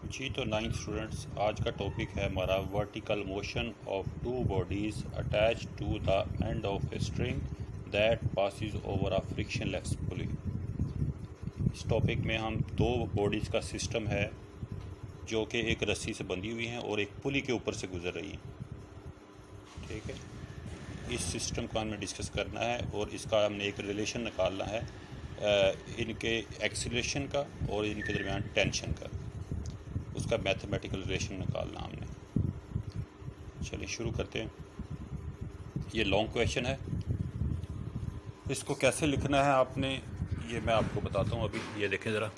जी तो ninth students, आज का टॉपिक है हमारा vertical motion of two bodies attach to the end of a string that passes over a frictionless pulley. इस topic में हम दो बॉडीज़ का सिस्टम है जो कि एक रस्सी से बंधी हुई हैं और एक पुली के ऊपर से गुजर रही हैं। ठीक है, इस सिस्टम को हमें डिस्कस करना है और इसका हमने एक रिलेशन निकालना है इनके एक्सीलरेशन का और इनके दरमियान टेंशन का। उसका मैथमेटिकल रिलेशन निकालना हमने। चलिए शुरू करते हैं। ये लॉन्ग क्वेश्चन है, इसको कैसे लिखना है आपने ये मैं आपको बताता हूँ। अभी ये देखें ज़रा,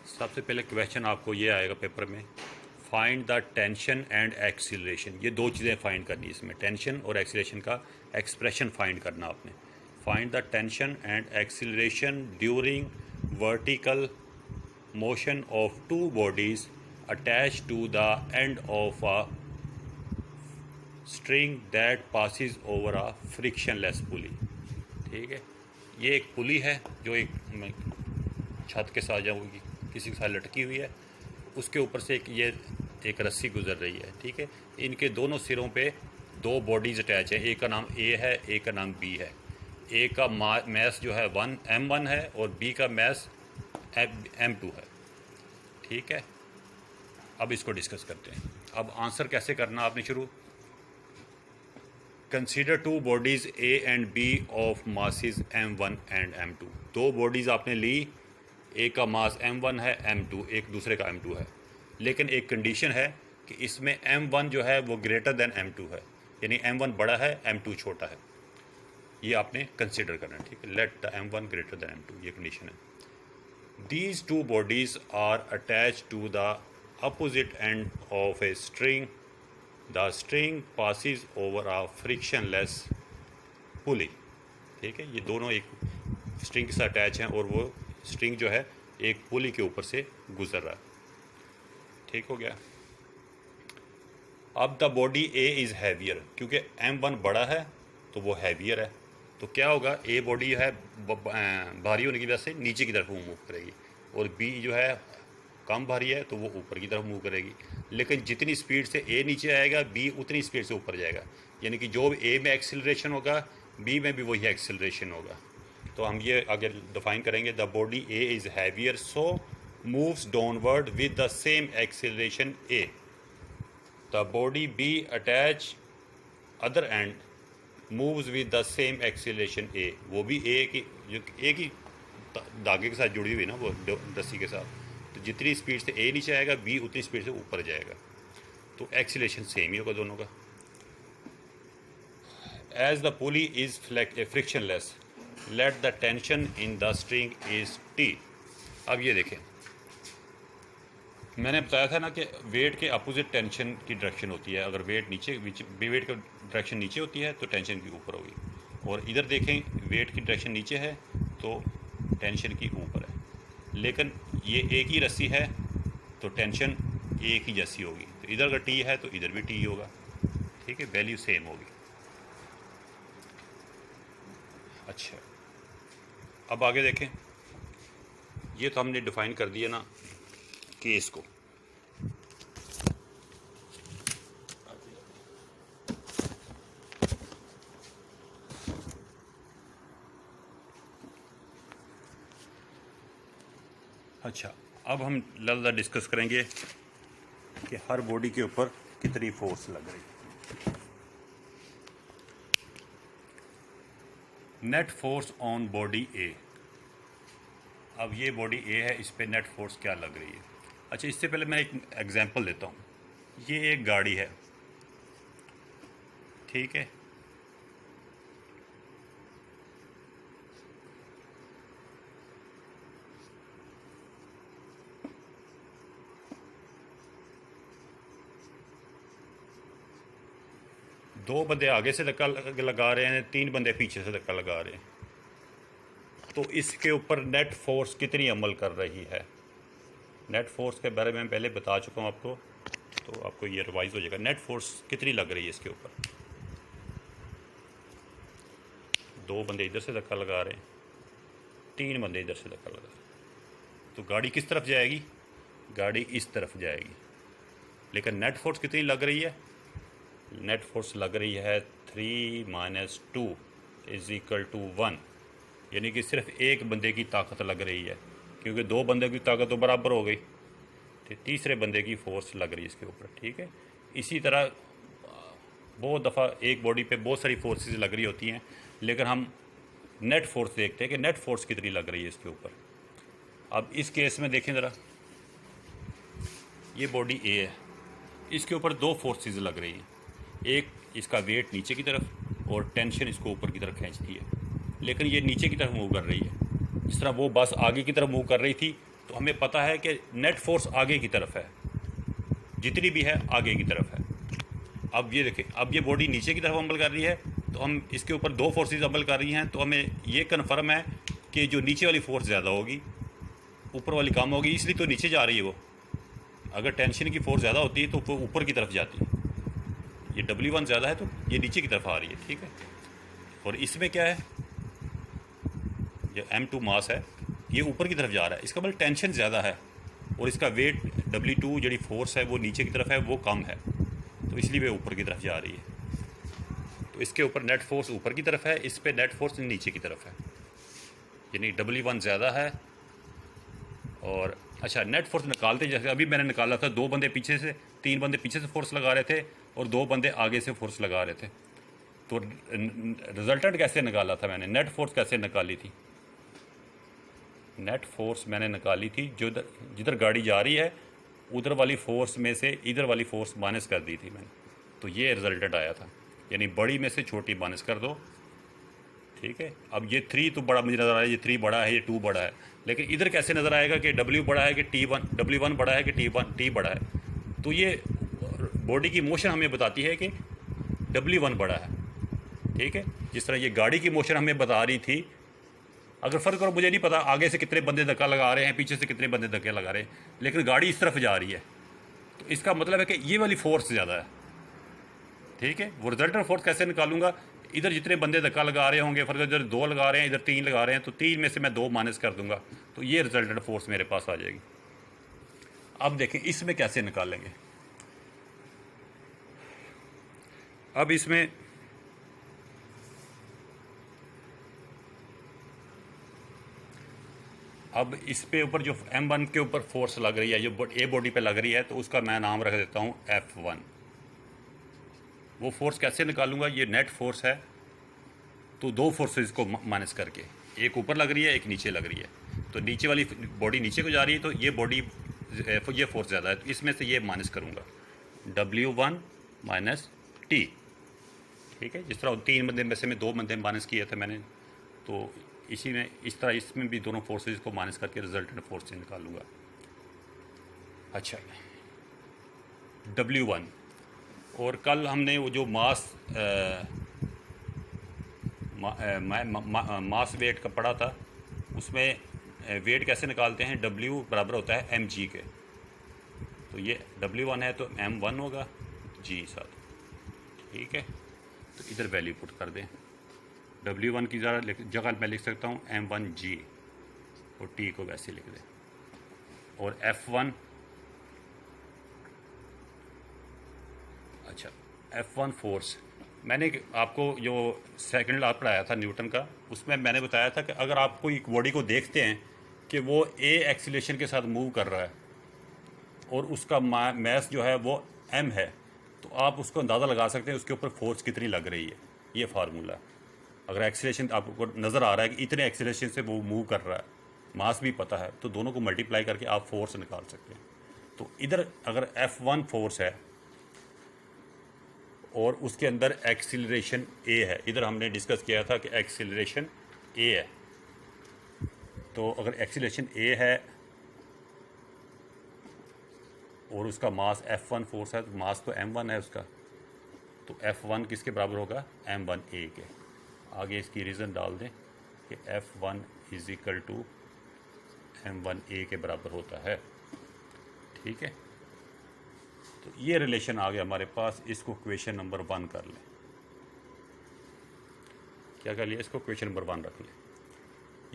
सबसे पहले क्वेश्चन आपको ये आएगा पेपर में, find the tension and acceleration. ये दो चीज़ें फाइंड करनी है इसमें, टेंशन और एक्सीलरेशन का एक्सप्रेशन फाइंड करना आपने। Find the tension and acceleration during vertical motion of two bodies attached to the end of a string that passes over a frictionless pulley। ठीक है, ये एक पुली है जो एक छत के साथ या किसी के साथ लटकी हुई है, उसके ऊपर से एक रस्सी गुजर रही है। ठीक है, इनके दोनों सिरों पे दो बॉडीज़ अटैच है, एक का नाम ए है, एक का नाम बी है। ए का मैस जो है M1 है और बी का मैस M2 है। ठीक है, अब इसको डिस्कस करते हैं। अब आंसर कैसे करना आपने शुरू, consider two bodies A and B of masses M1 and M2। दो बॉडीज़ आपने ली, एक का मास M1 है, M2 एक दूसरे का M2 है, लेकिन एक कंडीशन है कि इसमें M1 जो है वो ग्रेटर देन M2 है, यानी M1 बड़ा है, M2 छोटा है। ये आपने कंसीडर करना है। ठीक है, let the M1 greater than M2, ये कंडीशन है। These two bodies are attached to the opposite end of a string. The string passes over a frictionless pulley। ठीक है, ये दोनों एक स्ट्रिंग के साथ अटैच हैं और वो स्ट्रिंग जो है एक पुली के ऊपर से गुजर रहा है। ठीक हो गया। अब the body A is heavier, क्योंकि M1 बड़ा है तो वो हैवियर है, तो क्या होगा, ए बॉडी है भारी होने की वजह से नीचे की तरफ वो मूव करेगी और बी जो है कम भारी है तो वो ऊपर की तरफ मूव करेगी। लेकिन जितनी स्पीड से ए नीचे आएगा बी उतनी स्पीड से ऊपर जाएगा, यानी कि जो ए में एक्सिलरेशन होगा बी में भी वही एक्सिलरेशन होगा। तो हम ये आगे डिफाइन करेंगे, the body A is heavier so moves downward with the same acceleration A. The body B attach other end moves with the same acceleration A. वो भी एक ही धागे के साथ जुड़ी हुई ना वो रस्सी के साथ, तो जितनी स्पीड से ए नीचे आएगा बी उतनी स्पीड से ऊपर जाएगा, तो एक्सीलरेशन सेम ही होगा दोनों का। As the pulley is frictionless let the tension in the string is T. अब ये देखें, मैंने बताया था ना कि वेट के अपोजिट टेंशन की डायरेक्शन होती है। अगर वेट वेट की डायरेक्शन नीचे होती है तो टेंशन की ऊपर होगी, और इधर देखें वेट की डायरेक्शन नीचे है तो टेंशन की ऊपर है। लेकिन ये एक ही रस्सी है तो टेंशन एक ही जैसी होगी, तो इधर अगर टी है तो इधर भी टी होगा। ठीक है, वैल्यू सेम होगी। अच्छा, अब आगे देखें, ये तो हमने डिफाइन कर दिया ना केस को। अच्छा, अब हम लफ्ज़ डिस्कस करेंगे कि हर बॉडी के ऊपर कितनी फोर्स लग रही है। नेट फोर्स ऑन बॉडी ए। अब ये बॉडी ए है, इस पे नेट फोर्स क्या लग रही है। अच्छा, इससे पहले मैं एक एग्जांपल देता हूँ। ये एक गाड़ी है, ठीक है, दो बंदे आगे से धक्का लगा रहे हैं, तीन बंदे पीछे से धक्का लगा रहे हैं, तो इसके ऊपर नेट फोर्स कितनी अमल कर रही है। नेट फोर्स के बारे में मैं पहले बता चुका हूँ आपको, तो आपको ये रिवाइज हो जाएगा। नेट फोर्स कितनी लग रही है इसके ऊपर, दो बंदे इधर से धक्का लगा रहे हैं, तीन बंदे इधर से धक्का लगा रहे हैं, तो गाड़ी किस तरफ जाएगी, गाड़ी इस तरफ जाएगी। लेकिन नेट फोर्स कितनी लग रही है, नेट फोर्स लग रही है 3 - 2 = 1, यानी कि सिर्फ एक बंदे की ताकत लग रही है, क्योंकि दो बंदे की ताकत तो बराबर हो गई, तो तीसरे बंदे की फोर्स लग रही है इसके ऊपर। ठीक है, इसी तरह बहुत दफ़ा एक बॉडी पे बहुत सारी फोर्सेस लग रही होती हैं, लेकिन हम नेट फोर्स देखते हैं कि नेट फोर्स कितनी लग रही है इसके ऊपर। अब इस केस में देखें ज़रा, ये बॉडी ए है, इसके ऊपर दो फोर्सेस लग रही हैं, एक इसका वेट नीचे की तरफ और टेंशन इसको ऊपर की तरफ खींचती है, लेकिन ये नीचे की तरफ मूव कर रही है। जिस तरह वो बस आगे की तरफ मूव कर रही थी, तो हमें पता है कि नेट फोर्स आगे की तरफ है, जितनी भी है आगे की तरफ है। अब ये देखें, अब ये बॉडी नीचे की तरफ अमल कर रही है, तो हम इसके ऊपर दो फोर्सेस अमल कर रही हैं, तो हमें ये कन्फर्म है कि जो नीचे वाली फोर्स ज़्यादा होगी, ऊपर वाली कम होगी, इसलिए तो नीचे जा रही है वो। अगर टेंशन की फोर्स ज़्यादा होती है तो वो ऊपर की तरफ जाती है, ये W1 ज़्यादा है तो ये नीचे की तरफ आ रही है। ठीक है, और इसमें क्या है, जो M2 मास है ये ऊपर की तरफ जा रहा है, इसका मतलब टेंशन ज़्यादा है, और इसका वेट W2 जी फोर्स है वो नीचे की तरफ है, वो कम है, तो इसलिए वे ऊपर की तरफ जा रही है। तो इसके ऊपर नेट फोर्स ऊपर की तरफ है, इस पे नेट फोर्स नीचे की तरफ है, यानी W1 ज़्यादा है। और अच्छा, नेट फोर्स निकालते जैसे अभी मैंने निकाला था, दो बंदे पीछे से, तीन बंदे पीछे से फोर्स लगा रहे थे और दो बंदे आगे से फोर्स लगा रहे थे, तो रिजल्टेंट कैसे निकाला था मैंने, नेट फोर्स कैसे निकाली थी, नेट फोर्स मैंने निकाली थी जो जिधर गाड़ी जा रही है उधर वाली फोर्स में से इधर वाली फोर्स माइनस कर दी थी मैंने, तो ये रिजल्टेंट आया था, यानी बड़ी में से छोटी माइनस कर दो। ठीक है, अब ये 3 तो बड़ा मुझे नज़र आ रहा है, ये 3 बड़ा है, ये 2 बड़ा है, लेकिन इधर कैसे नज़र आएगा कि W बड़ा है कि W1 बड़ा है कि T बड़ा है। तो ये बॉडी की मोशन हमें बताती है कि W1 बड़ा है। ठीक है, जिस तरह ये गाड़ी की मोशन हमें बता रही थी, अगर फ़र्क करो, मुझे नहीं पता आगे से कितने बंदे धक्का लगा रहे हैं, पीछे से कितने बंदे धक्के लगा रहे हैं, लेकिन गाड़ी इस तरफ जा रही है, तो इसका मतलब है कि ये वाली फोर्स ज़्यादा है। ठीक है, वो रिजल्टेंट फोर्स कैसे निकालूंगा, इधर जितने बंदे धक्का लगा रहे होंगे, फर्क इधर 2 लगा रहे हैं, इधर 3 लगा रहे हैं, तो 3 में से मैं 2 माइनस कर दूंगा, तो ये रिजल्टेंट फोर्स मेरे पास आ जाएगी। अब देखें इसमें कैसे निकालेंगे। अब इसमें अब इस पे ऊपर जो M1 के ऊपर फोर्स लग रही है, जो ए बॉडी पे लग रही है, तो उसका मैं नाम रख देता हूँ F1। वो फोर्स कैसे निकालूंगा, ये नेट फोर्स है, तो दो फोर्सेस को माइनस करके, एक ऊपर लग रही है एक नीचे लग रही है, तो नीचे वाली बॉडी नीचे को जा रही है, तो ये बॉडी ये फोर्स ज़्यादा है, तो इसमें से ये माइनस करूँगा, W1 - T। ठीक है, जिस तरह 3 बंदे में से मैं 2 बंदे माइनस किए थे मैंने, तो इसी में इस तरह इसमें भी दोनों फोर्सेस को माइनस करके रिजल्टेंट फोर्स निकालूंगा। अच्छा, W1, और कल हमने वो जो मास वेट का पढ़ा था, उसमें वेट कैसे निकालते हैं, W बराबर होता है mg के, तो ये W1 है तो M1 होगा g साथ। ठीक है, तो इधर वैल्यू पुट कर दें, W1 की जगह मैं लिख सकता हूँ M1g, और T को वैसे लिख दें, और F1, अच्छा F1 फोर्स, मैंने आपको जो सेकंड लॉ पढ़ाया था न्यूटन का, उसमें मैंने बताया था कि अगर आप कोई बॉडी को देखते हैं कि वो a एक्सीलरेशन के साथ मूव कर रहा है और उसका मास जो है वो m है, तो आप उसको अंदाज़ा लगा सकते हैं उसके ऊपर फोर्स कितनी लग रही है। ये फार्मूला, अगर एक्सीलरेशन आपको नज़र आ रहा है कि इतने एक्सीलरेशन से वो मूव कर रहा है, मास भी पता है, तो दोनों को मल्टीप्लाई करके आप फोर्स निकाल सकते हैं। तो इधर अगर F1 फोर्स है और उसके अंदर एक्सीलरेशन a है, इधर हमने डिस्कस किया था कि एक्सीलरेशन a है, तो अगर एक्सीलरेशन a है और उसका मास F1 फोर्स है, तो मास तो M1 है उसका, तो F1 किसके बराबर होगा, M1a के। आगे इसकी रीज़न डाल दें कि F1 = M1a के बराबर होता है। ठीक है, तो ये रिलेशन आ गया हमारे पास, इसको क्वेश्चन नंबर 1 कर लें। क्या कर लिया, इसको क्वेश्चन नंबर 1 रख लें।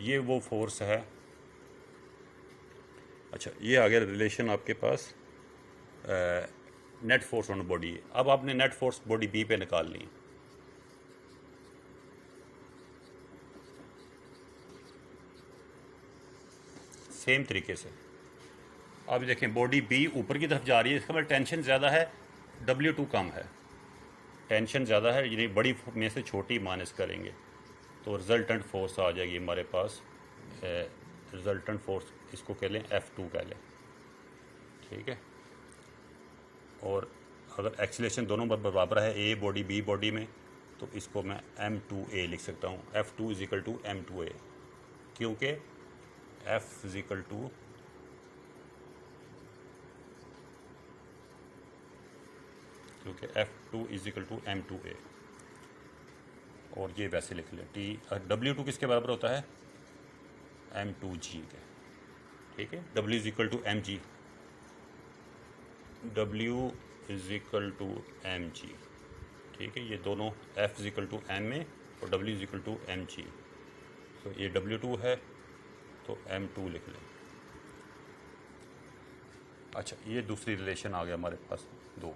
ये वो फोर्स है अच्छा, ये आ गया रिलेशन आपके पास नेट फोर्स ऑन बॉडी। अब आपने नेट फोर्स बॉडी बी पे निकालनी है। सेम तरीके से अब देखें, बॉडी बी ऊपर की तरफ जा रही है, इसका मतलब टेंशन ज़्यादा है, W2 कम है। टेंशन ज़्यादा है, यानी बड़ी में से छोटी माइनस करेंगे तो रिजल्टेंट फोर्स आ जाएगी हमारे पास। रिजल्टेंट फोर्स इसको कह लें F2 कह लें, ठीक है। और अगर एक्सीलरेशन दोनों बराबर है, ए बॉडी बी बॉडी में, तो इसको मैं M2A लिख सकता हूँ। F2 is equal to M2A, क्योंकि F is equal to F2 is equal to M2A। और ये वैसे लिख लें, W2 किसके बराबर होता है? M2G के, ठीक है। W is equal to mg, W is equal to mg, ठीक है। ये दोनों F is equal to M में और W is equal to mg, तो ये W2 है तो M2 लिख लें। अच्छा, ये दूसरी रिलेशन आ गया हमारे पास 2।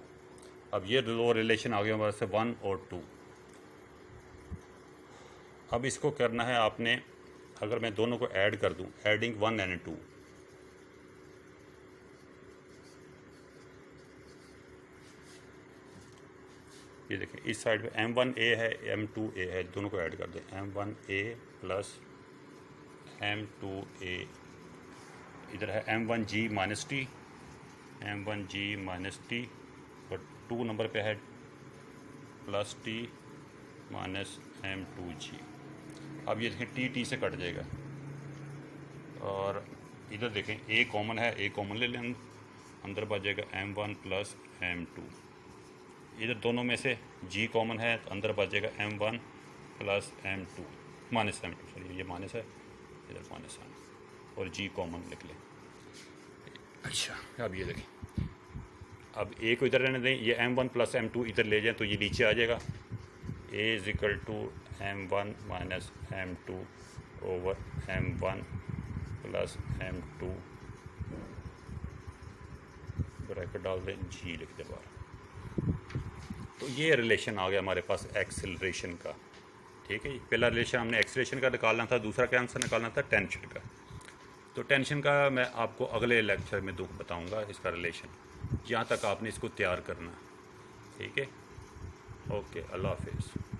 अब ये दो रिलेशन आ गया हमारे पास 1 और 2। अब इसको करना है आपने, अगर मैं दोनों को ऐड कर दूं, एडिंग 1 एंड 2, ये देखें इस साइड पे M1A है, M2A है, दोनों को ऐड कर दें। M1A प्लस M2A, इधर है M1G minus T, M1G minus T, और 2 नंबर पे है प्लस टी माइनस M2G। अब ये देखें टी से कट जाएगा, और इधर देखें A कॉमन है, A कॉमन ले लें, अंदर बच जाएगा M1 प्लस M2। इधर दोनों में से G कॉमन है तो अंदर बच जाएगा M1 plus M2 minus M2, sorry ये माइनस है, इधर माइनस M, और G कॉमन लिख लें। अच्छा, अब ये देखें, अब A को इधर रहने दें, ये M1 प्लस M2 इधर ले जाएं तो ये नीचे आ जाएगा। A is equal to M1 minus M2 over M1 plus M2, bracket डाल दें, G लिख दें बाहर। तो ये रिलेशन आ गया हमारे पास एक्सेलरेशन का, ठीक है। पहला रिलेशन हमने एक्सेलरेशन का निकालना था, दूसरा क्या आंसर निकालना था? टेंशन का। तो टेंशन का मैं आपको अगले लेक्चर में बताऊंगा इसका रिलेशन, यहाँ तक आपने इसको तैयार करना, ठीक है। ओके, अल्लाह हाफिज़।